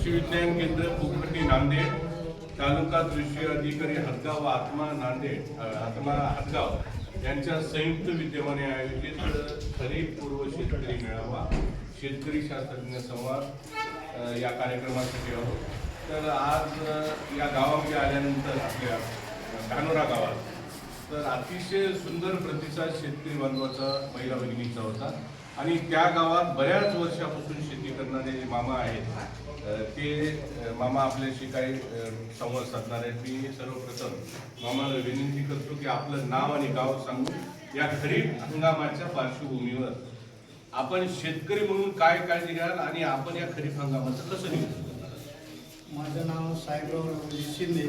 कृषी विज्ञान केंद्र पोखर्णी नांदेड, तालुका कृषी अधिकारी हदगाव आत्मा नांदेड आत्मा हदगाव यांच्या संयुक्त विद्यमाने आयोजित खरीप पूर्व शेतकरी मेळावा शेतकरी शास्त्रज्ञ संवाद या कार्यक्रमासाठी आहोत. तर आज या गावामध्ये आल्यानंतर आपल्या धानोरा गावात तर अतिशय सुंदर प्रतिसाद शेतकरी बांधवाचा महिला भगिनीचा होता आणि त्या गावात बऱ्याच वर्षापासून शेती करणारे जे मामा आहेत ते मामा आपल्याशी काही संवाद साधणार आहेत. मी सर्वप्रथम मामाला विनंती करतो की आपलं नाव आणि गाव सांगून या खरीप हंगामाच्या पार्श्वभूमीवर आपण शेतकरी म्हणून काय काळजी घ्याल आणि आपण या खरीप हंगामाचं कसं नियोजन? माझं नाव साहेबराव रघुजी शिंदे,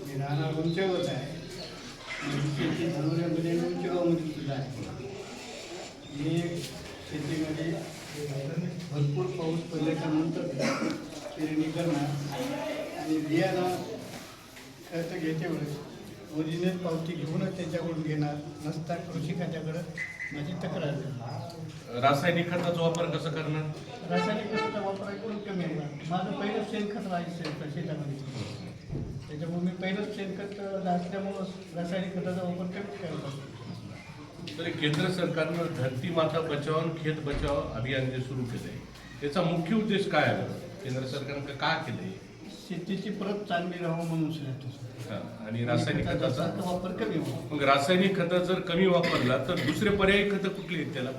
मी राहणार उंचेगावच आहे. माझी शेती धानोऱ्यामध्ये उंचेगावमध्ये सुद्धा आहे. मी शेतीमध्ये भरपूर पाऊस पडल्याच्यानंतर पेरणी करणार आणि बियाणं खर्च घ्यायच्या वेळेस ओरिजिनल पावती घेऊनच त्याच्याकडून घेणार नसता कृषी खात्याकडं माझी तक्रार देणार. रासायनिक खताचा वापर कसा करणार? रासायनिक खताचा वापर ऐकून कमी आहे. माझं पहिलं शेणखत राहायचं शेतामध्ये, त्याच्यामुळे मी पहिलंच शेणखत असल्यामुळं रासायनिक खताचा वापर कमी करतो. तर केंद्र सरकारनं धरती माता बचाव आणि खेत बचाव अभियान जे सुरू केलंय त्याचा मुख्य उद्देश काय आहे? केंद्र सरकारनं काय केलंय? शेतीची प्रत चांगली राहावं म्हणून सांगतो. आणि रासायनिक खताचा वापर कमी व्हावा. मग रासायनिक खत जर कमी वापरला तर दुसरे पर्यायी खतं कुठली आहेत त्याला?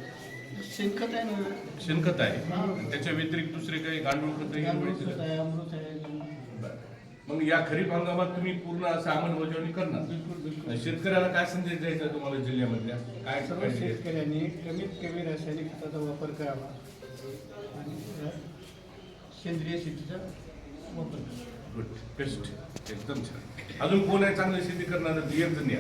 शेणखत आहे ना, शेणखत आहे. त्याच्या व्यतिरिक्त दुसरे काही गांडूळ खत अमृत आहे, अमृत आहे. मग या खरीप हंगामात तुम्ही पूर्ण असं अंमलबजावणी करणार? बिलकुल. शेतकऱ्याला काय संदेश द्यायचा तुम्हाला जिल्ह्यामधल्या? काय सर्व शेतकऱ्यांनी कमीत कमी रासायनिक खताचा वापर करावा आणि सेंद्रिय शेतीचा वापर करावा. गुड, बेस्ट, एकदम छान. अजून कोण आहे चांगली शेती करणार? एक जण या.